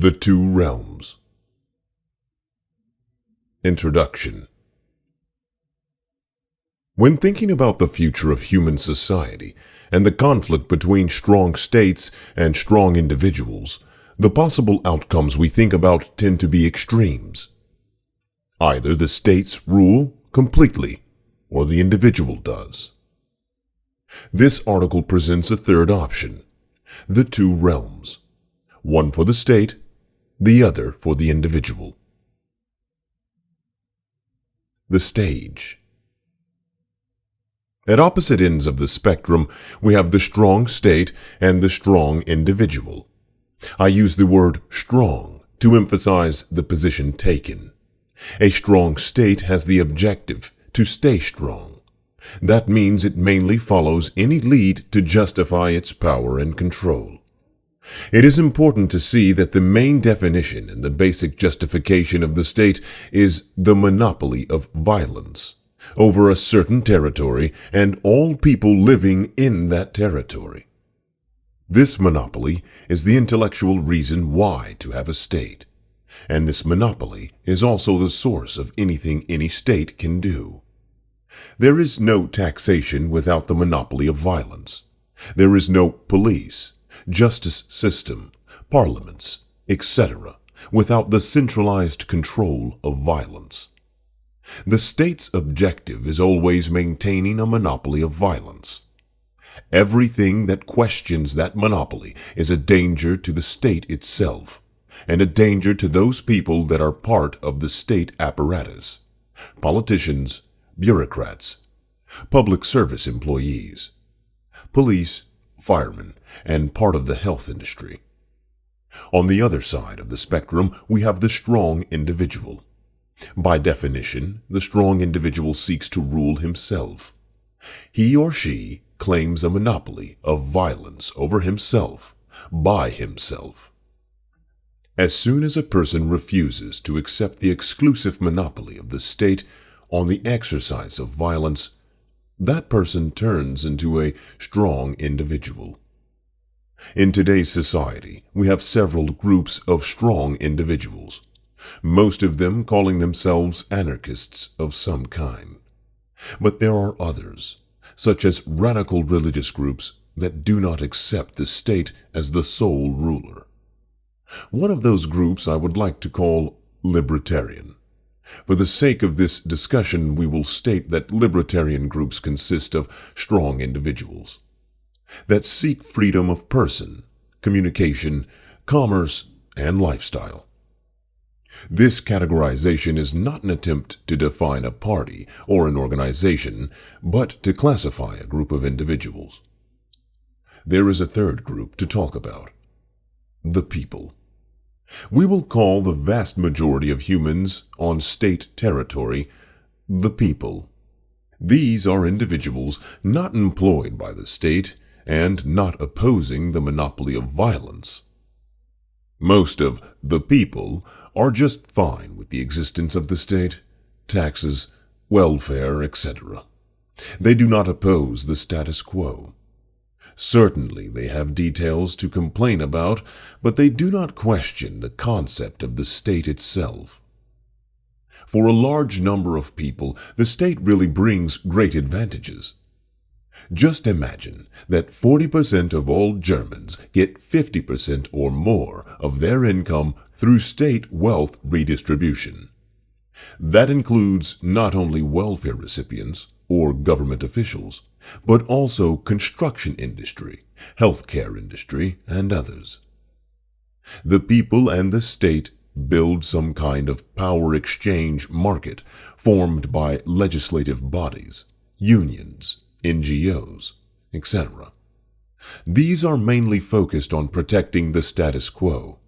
The Two Realms. Introduction. When thinking about the future of human society and the conflict between strong states and strong individuals, the possible outcomes we think about tend to be extremes. Either the states rule completely, or the individual does. This article presents a third option: the two realms, one for the state, the other for the individual. The stage. At opposite ends of the spectrum, we have the strong state and the strong individual. I use the word strong to emphasize the position taken. A strong state has the objective to stay strong. That means it mainly follows any lead to justify its power and control. It is important to see that the main definition and the basic justification of the state is the monopoly of violence over a certain territory and all people living in that territory. This monopoly is the intellectual reason why to have a state, and this monopoly is also the source of anything any state can do. There is no taxation without the monopoly of violence. There is no police, justice system, parliaments, etc., without the centralized control of violence. The state's objective is always maintaining a monopoly of violence. Everything that questions that monopoly is a danger to the state itself, and a danger to those people that are part of the state apparatus: politicians, bureaucrats, public service employees, police, firemen, and part of the health industry. On the other side of the spectrum, we have the strong individual. By definition, the strong individual seeks to rule himself. He or she claims a monopoly of violence over himself, by himself. As soon as a person refuses to accept the exclusive monopoly of the state on the exercise of violence, that person turns into a strong individual. In today's society, we have several groups of strong individuals, most of them calling themselves anarchists of some kind. But there are others, such as radical religious groups, that do not accept the state as the sole ruler. One of those groups I would like to call libertarian. For the sake of this discussion, we will state that libertarian groups consist of strong individuals that seek freedom of person, communication, commerce, and lifestyle. This categorization is not an attempt to define a party or an organization, but to classify a group of individuals. There is a third group to talk about: the people. We will call the vast majority of humans on state territory the people. These are individuals not employed by the state and not opposing the monopoly of violence. Most of the people are just fine with the existence of the state, taxes, welfare, etc. They do not oppose the status quo. Certainly they have details to complain about, but they do not question the concept of the state itself. For a large number of people, the state really brings great advantages. Just imagine that 40% of all Germans get 50% or more of their income through state wealth redistribution. That includes not only welfare recipients or government officials, but also construction industry, healthcare industry, and others. The people and the state build some kind of power exchange market formed by legislative bodies, unions, NGOs, etc. These are mainly focused on protecting the status quo,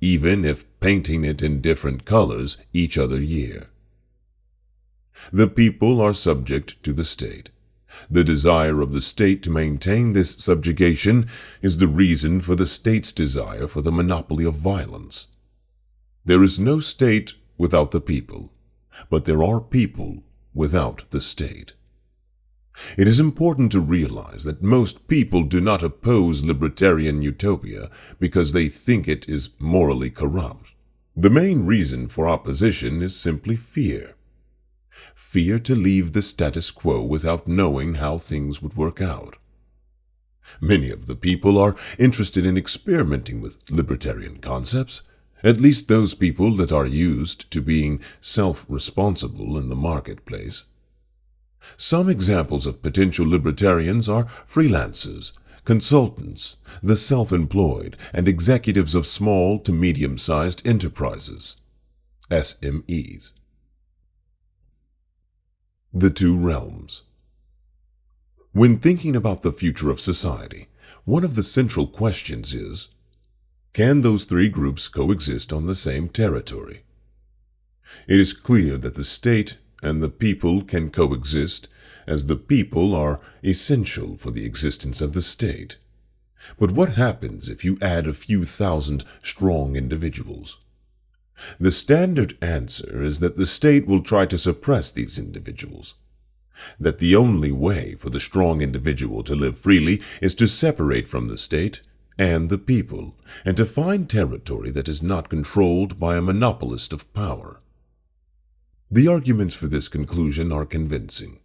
even if painting it in different colors each other year. The people are subject to the state. The desire of the state to maintain this subjugation is the reason for the state's desire for the monopoly of violence. There is no state without the people, but there are people without the state. It is important to realize that most people do not oppose libertarian utopia because they think it is morally corrupt. The main reason for opposition is simply fear. Fear to leave the status quo without knowing how things would work out. Many of the people are interested in experimenting with libertarian concepts, at least those people that are used to being self-responsible in the marketplace. Some examples of potential libertarians are freelancers, consultants, the self-employed, and executives of small to medium-sized enterprises, SMEs. The two realms. When thinking about the future of society, one of the central questions is, can those three groups coexist on the same territory? It is clear that the state and the people can coexist, as the people are essential for the existence of the state. But what happens if you add a few thousand strong individuals? The standard answer is that the state will try to suppress these individuals. That the only way for the strong individual to live freely is to separate from the state and the people, and to find territory that is not controlled by a monopolist of power. The arguments for this conclusion are convincing.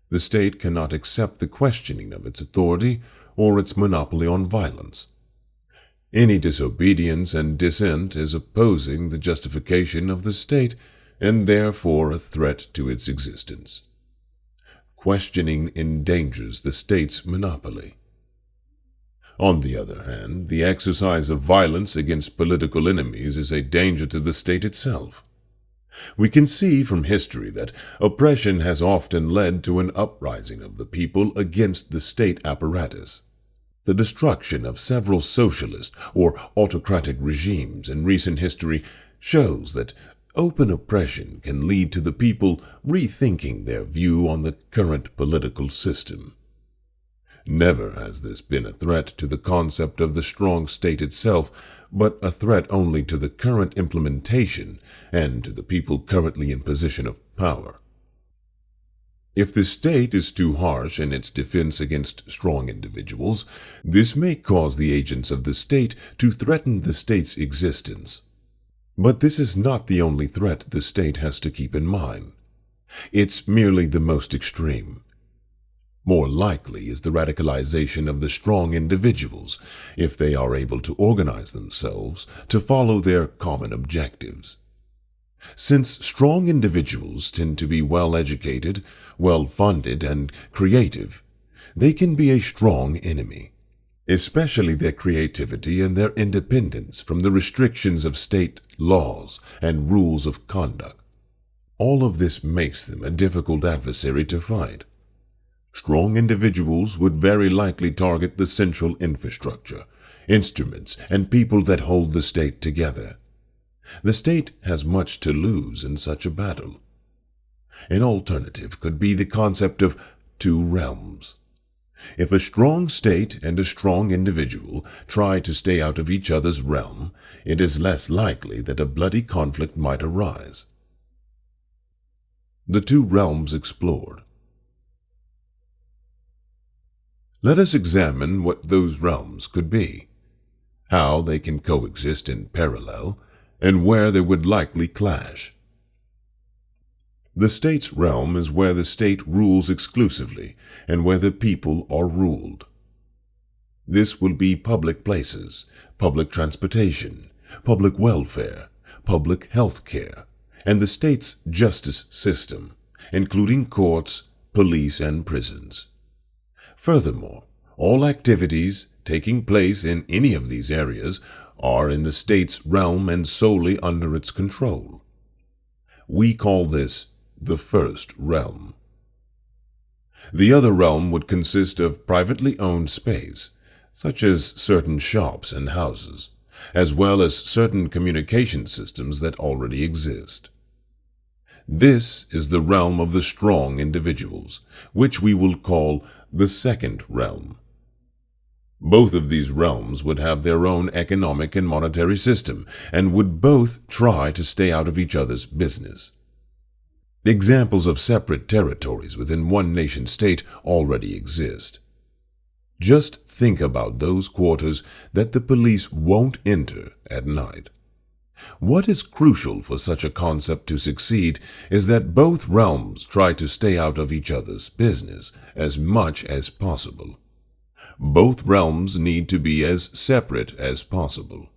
The state cannot accept the questioning of its authority or its monopoly on violence. Any disobedience and dissent is opposing the justification of the state and therefore a threat to its existence. Questioning endangers the state's monopoly. On the other hand, the exercise of violence against political enemies is a danger to the state itself. We can see from history that oppression has often led to an uprising of the people against the state apparatus. The destruction of several socialist or autocratic regimes in recent history shows that open oppression can lead to the people rethinking their view on the current political system. Never has this been a threat to the concept of the strong state itself, but a threat only to the current implementation and to the people currently in position of power. If the state is too harsh in its defense against strong individuals, this may cause the agents of the state to threaten the state's existence. But this is not the only threat the state has to keep in mind. It's merely the most extreme. More likely is the radicalization of the strong individuals, if they are able to organize themselves to follow their common objectives. Since strong individuals tend to be well-educated, well-funded, and creative, they can be a strong enemy, especially their creativity and their independence from the restrictions of state laws and rules of conduct. All of this makes them a difficult adversary to fight. Strong individuals would very likely target the central infrastructure, instruments, and people that hold the state together. The state has much to lose in such a battle. An alternative could be the concept of two realms. If a strong state and a strong individual try to stay out of each other's realm, it is less likely that a bloody conflict might arise. The two realms explored. Let us examine what those realms could be, how they can coexist in parallel, and where they would likely clash. The state's realm is where the state rules exclusively and where the people are ruled. This will be public places, public transportation, public welfare, public health care, and the state's justice system, including courts, police, and prisons. Furthermore, all activities taking place in any of these areas are in the state's realm and solely under its control. We call this the first realm. The other realm would consist of privately owned space, such as certain shops and houses, as well as certain communication systems that already exist. This is the realm of the strong individuals, which we will call the second realm. Both of these realms would have their own economic and monetary system, and would both try to stay out of each other's business. Examples of separate territories within one nation-state already exist. Just think about those quarters that the police won't enter at night. What is crucial for such a concept to succeed is that both realms try to stay out of each other's business as much as possible. Both realms need to be as separate as possible.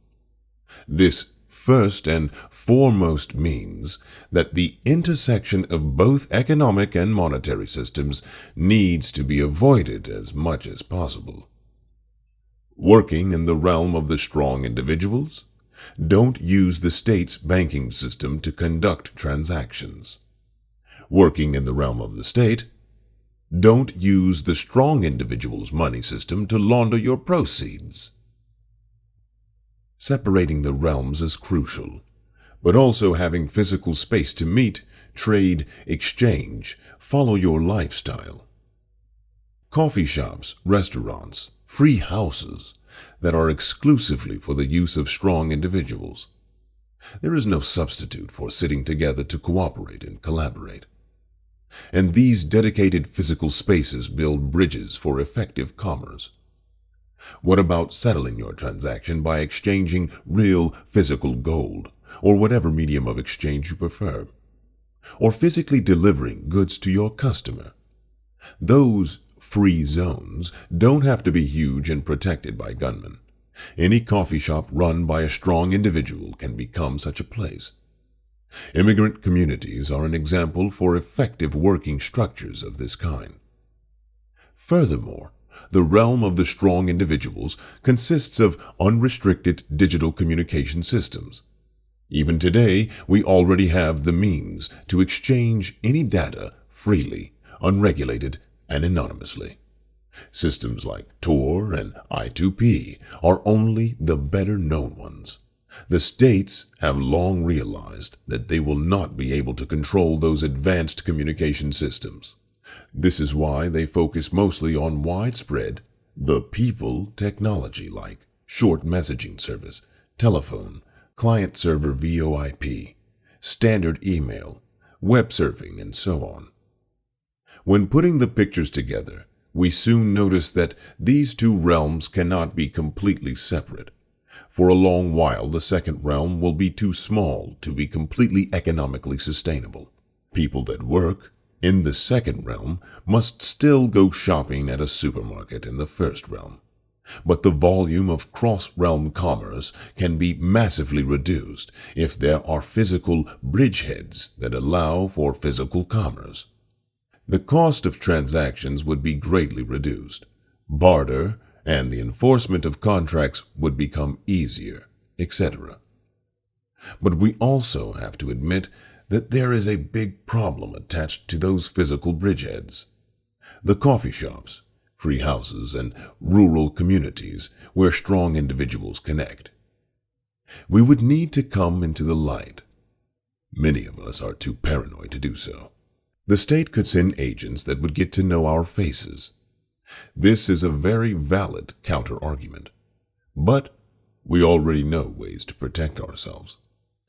This first and foremost means that the intersection of both economic and monetary systems needs to be avoided as much as possible. Working in the realm of the strong individuals, don't use the state's banking system to conduct transactions. Working in the realm of the state, don't use the strong individual's money system to launder your proceeds. Separating the realms is crucial, but also having physical space to meet, trade, exchange, follow your lifestyle. Coffee shops, restaurants, free houses that are exclusively for the use of strong individuals. There is no substitute for sitting together to cooperate and collaborate. And these dedicated physical spaces build bridges for effective commerce. What about settling your transaction by exchanging real physical gold, or whatever medium of exchange you prefer? Or physically delivering goods to your customer? Those free zones don't have to be huge and protected by gunmen. Any coffee shop run by a strong individual can become such a place. Immigrant communities are an example for effective working structures of this kind. Furthermore, the realm of the strong individuals consists of unrestricted digital communication systems. Even today, we already have the means to exchange any data freely, unregulated, and anonymously. Systems like Tor and I2P are only the better known ones. The states have long realized that they will not be able to control those advanced communication systems. This is why they focus mostly on widespread, the people technology like short messaging service, telephone, client-server VoIP, standard email, web surfing, and so on. When putting the pictures together, we soon notice that these two realms cannot be completely separate. For a long while, the second realm will be too small to be completely economically sustainable. People that work in the second realm must still go shopping at a supermarket in the first realm. But the volume of cross-realm commerce can be massively reduced if there are physical bridgeheads that allow for physical commerce. The cost of transactions would be greatly reduced. Barter and the enforcement of contracts would become easier, etc. But we also have to admit that there is a big problem attached to those physical bridgeheads. The coffee shops, free houses, and rural communities where strong individuals connect. We would need to come into the light. Many of us are too paranoid to do so. The state could send agents that would get to know our faces. This is a very valid counter-argument. But we already know ways to protect ourselves.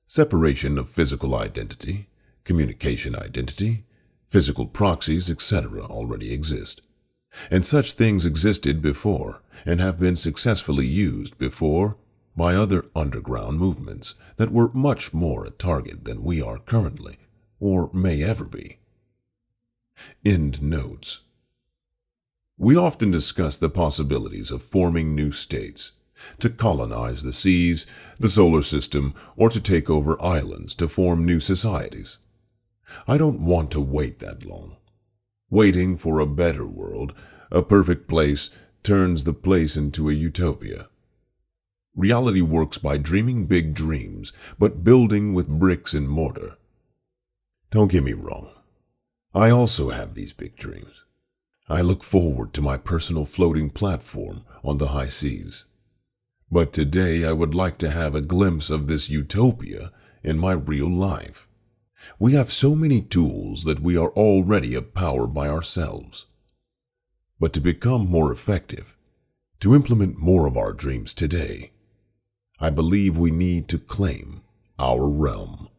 Separation of physical identity, communication identity, physical proxies, etc. already exist. And such things existed before and have been successfully used before by other underground movements that were much more a target than we are currently, or may ever be. End notes. We often discuss the possibilities of forming new states, to colonize the seas, the solar system, or to take over islands to form new societies. I don't want to wait that long. Waiting for a better world, a perfect place, turns the place into a utopia. Reality works by dreaming big dreams, but building with bricks and mortar. Don't get me wrong. I also have these big dreams. I look forward to my personal floating platform on the high seas. But today I would like to have a glimpse of this utopia in my real life. We have so many tools that we are already a power by ourselves. But to become more effective, to implement more of our dreams today, I believe we need to claim our realm.